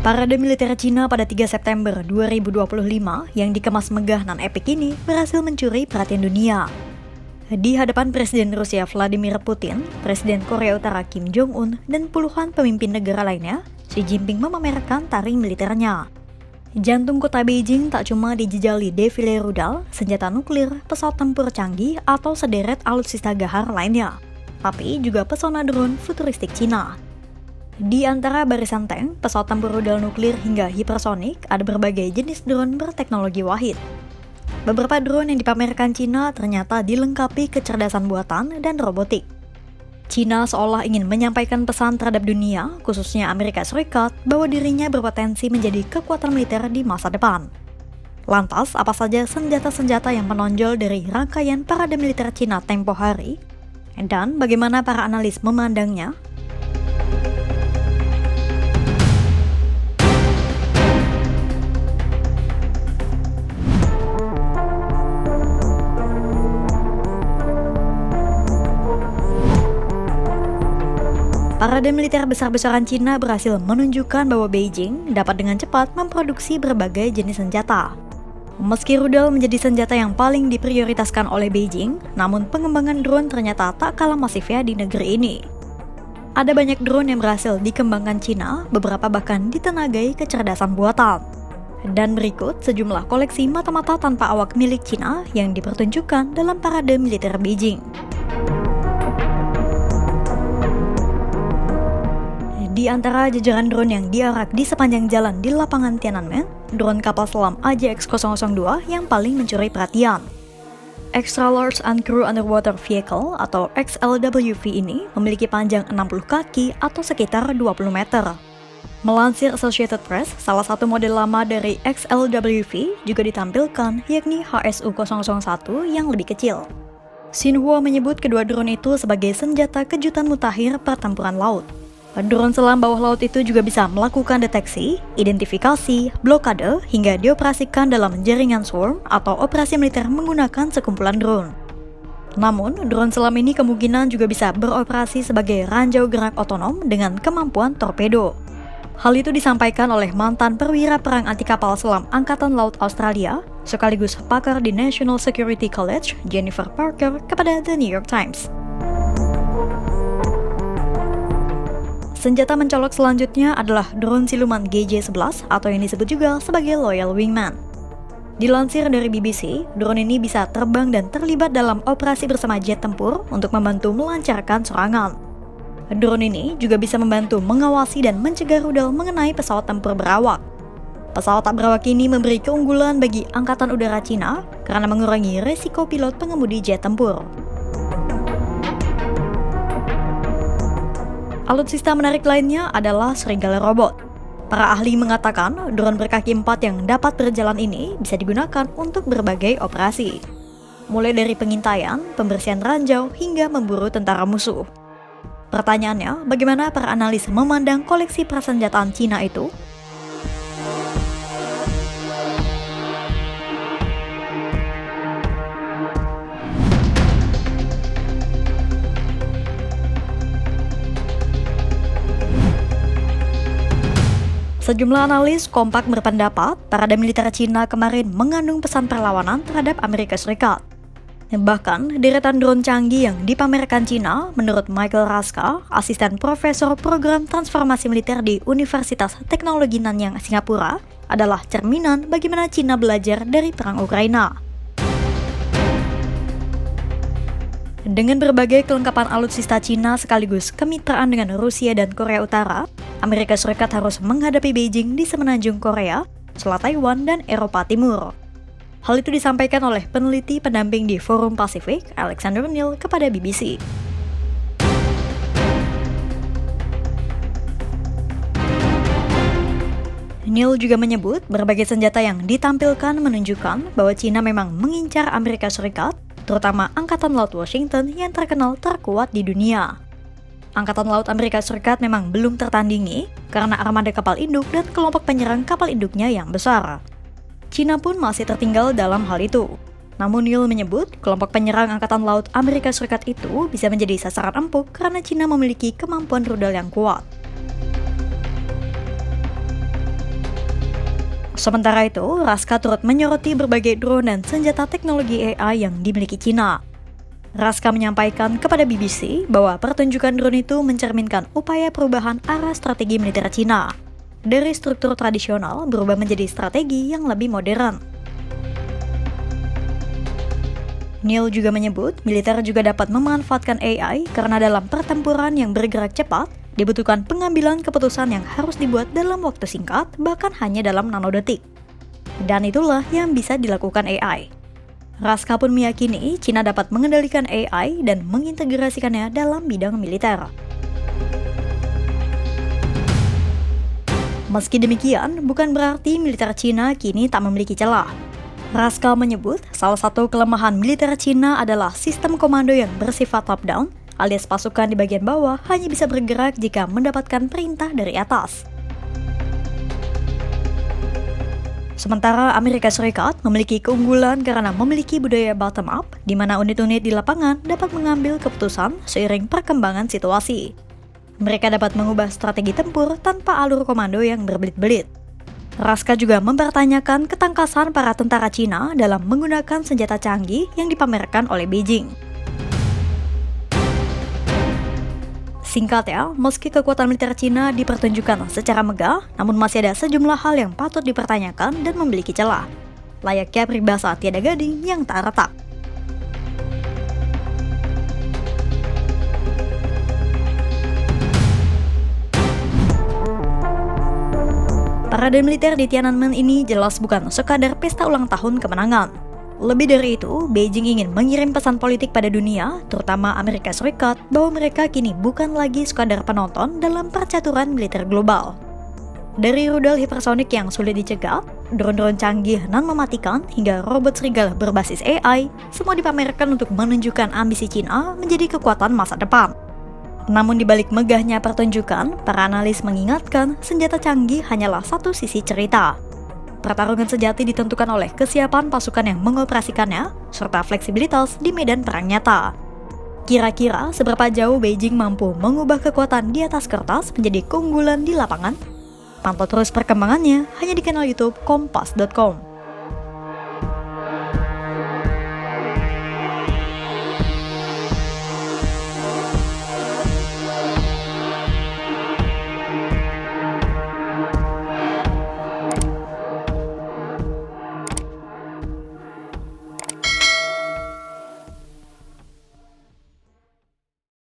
Parade militer Cina pada 3 September 2025 yang dikemas megah dan epik ini berhasil mencuri perhatian dunia. Di hadapan Presiden Rusia Vladimir Putin, Presiden Korea Utara Kim Jong-un, dan puluhan pemimpin negara lainnya, Xi Jinping memamerkan taring militernya. Jantung kota Beijing tak cuma dijejali defile rudal, senjata nuklir, pesawat tempur canggih, atau sederet alutsista gahar lainnya, tapi juga pesona drone futuristik Cina. Di antara barisan tank, pesawat tempur rudal nuklir hingga hipersonik, ada berbagai jenis drone berteknologi wahid. Beberapa drone yang dipamerkan Cina ternyata dilengkapi kecerdasan buatan dan robotik. Cina seolah ingin menyampaikan pesan terhadap dunia, khususnya Amerika Serikat, bahwa dirinya berpotensi menjadi kekuatan militer di masa depan. Lantas, apa saja senjata-senjata yang menonjol dari rangkaian parade militer Cina tempo hari? Dan bagaimana para analis memandangnya? Parade militer besar-besaran Cina berhasil menunjukkan bahwa Beijing dapat dengan cepat memproduksi berbagai jenis senjata. Meski rudal menjadi senjata yang paling diprioritaskan oleh Beijing, namun pengembangan drone ternyata tak kalah masifnya di negeri ini. Ada banyak drone yang berhasil dikembangkan Cina, beberapa bahkan ditenagai kecerdasan buatan. Dan berikut sejumlah koleksi mata-mata tanpa awak milik Cina yang dipertunjukkan dalam parade militer Beijing. Di antara jajaran drone yang diarak di sepanjang jalan di lapangan Tiananmen, drone kapal selam AJX-002 yang paling mencuri perhatian. Extra Large Uncrewed Underwater Vehicle atau XLWV ini memiliki panjang 60 kaki atau sekitar 20 meter. Melansir Associated Press, salah satu model lama dari XLWV juga ditampilkan, yakni HSU-001 yang lebih kecil. Xinhua menyebut kedua drone itu sebagai senjata kejutan mutakhir pertempuran laut. Drone selam bawah laut itu juga bisa melakukan deteksi, identifikasi, blokade, hingga dioperasikan dalam jaringan swarm atau operasi militer menggunakan sekumpulan drone. Namun, drone selam ini kemungkinan juga bisa beroperasi sebagai ranjau gerak otonom dengan kemampuan torpedo. Hal itu disampaikan oleh mantan perwira perang anti kapal selam Angkatan Laut Australia, sekaligus pakar di National Security College, Jennifer Parker, kepada The New York Times. Senjata mencolok selanjutnya adalah drone siluman GJ-11 atau yang disebut juga sebagai Loyal Wingman. Dilansir dari BBC, drone ini bisa terbang dan terlibat dalam operasi bersama jet tempur untuk membantu melancarkan serangan. Drone ini juga bisa membantu mengawasi dan mencegah rudal mengenai pesawat tempur berawak. Pesawat tak berawak ini memberi keunggulan bagi Angkatan Udara Cina karena mengurangi resiko pilot pengemudi jet tempur. Alutsista menarik lainnya adalah serigala robot. Para ahli mengatakan drone berkaki 4 yang dapat berjalan ini bisa digunakan untuk berbagai operasi. Mulai dari pengintaian, pembersihan ranjau, hingga memburu tentara musuh. Pertanyaannya, bagaimana para analis memandang koleksi persenjataan Cina itu? Sejumlah analis kompak berpendapat parade militer Cina kemarin mengandung pesan perlawanan terhadap Amerika Serikat. Bahkan, deretan drone canggih yang dipamerkan Cina, menurut Michael Raska, asisten profesor program transformasi militer di Universitas Teknologi Nanyang, Singapura, adalah cerminan bagaimana Cina belajar dari perang Ukraina. Dengan berbagai kelengkapan alutsista Cina sekaligus kemitraan dengan Rusia dan Korea Utara, Amerika Serikat harus menghadapi Beijing di semenanjung Korea, Selat Taiwan, dan Eropa Timur. Hal itu disampaikan oleh peneliti pendamping di Forum Pasifik, Alexander Neal, kepada BBC. Neal juga menyebut berbagai senjata yang ditampilkan menunjukkan bahwa Cina memang mengincar Amerika Serikat, terutama Angkatan Laut Washington yang terkenal terkuat di dunia. Angkatan Laut Amerika Serikat memang belum tertandingi karena armada kapal induk dan kelompok penyerang kapal induknya yang besar. Cina pun masih tertinggal dalam hal itu. Namun Neal menyebut kelompok penyerang Angkatan Laut Amerika Serikat itu bisa menjadi sasaran empuk karena Cina memiliki kemampuan rudal yang kuat. Sementara itu, Raska turut menyoroti berbagai drone dan senjata teknologi AI yang dimiliki Cina. Raska menyampaikan kepada BBC bahwa pertunjukan drone itu mencerminkan upaya perubahan arah strategi militer Cina dari struktur tradisional berubah menjadi strategi yang lebih modern. Neil juga menyebut militer juga dapat memanfaatkan AI karena dalam pertempuran yang bergerak cepat, dibutuhkan pengambilan keputusan yang harus dibuat dalam waktu singkat, bahkan hanya dalam nanodetik. Dan itulah yang bisa dilakukan AI. Raska pun meyakini Cina dapat mengendalikan AI dan mengintegrasikannya dalam bidang militer. Meski demikian, bukan berarti militer Cina kini tak memiliki celah. Raska menyebut salah satu kelemahan militer Cina adalah sistem komando yang bersifat top-down, alias pasukan di bagian bawah hanya bisa bergerak jika mendapatkan perintah dari atas. Sementara Amerika Serikat memiliki keunggulan karena memiliki budaya bottom-up, di mana unit-unit di lapangan dapat mengambil keputusan seiring perkembangan situasi. Mereka dapat mengubah strategi tempur tanpa alur komando yang berbelit-belit. Raska juga mempertanyakan ketangkasan para tentara Cina dalam menggunakan senjata canggih yang dipamerkan oleh Beijing. Singkatnya, meski kekuatan militer Cina dipertunjukkan secara megah, namun masih ada sejumlah hal yang patut dipertanyakan dan memiliki celah. Layaknya peribahasa tiada gading yang tak retak. Parade militer di Tiananmen ini jelas bukan sekadar pesta ulang tahun kemenangan. Lebih dari itu, Beijing ingin mengirim pesan politik pada dunia, terutama Amerika Serikat, bahwa mereka kini bukan lagi sekadar penonton dalam percaturan militer global. Dari rudal hipersonik yang sulit dicegat, drone-drone canggih non mematikan, hingga robot serigala berbasis AI, semua dipamerkan untuk menunjukkan ambisi Cina menjadi kekuatan masa depan. Namun di balik megahnya pertunjukan, para analis mengingatkan senjata canggih hanyalah satu sisi cerita. Pertarungan sejati ditentukan oleh kesiapan pasukan yang mengoperasikannya, serta fleksibilitas di medan perang nyata. Kira-kira seberapa jauh Beijing mampu mengubah kekuatan di atas kertas menjadi keunggulan di lapangan? Pantau terus perkembangannya hanya di kanal YouTube Kompas.com.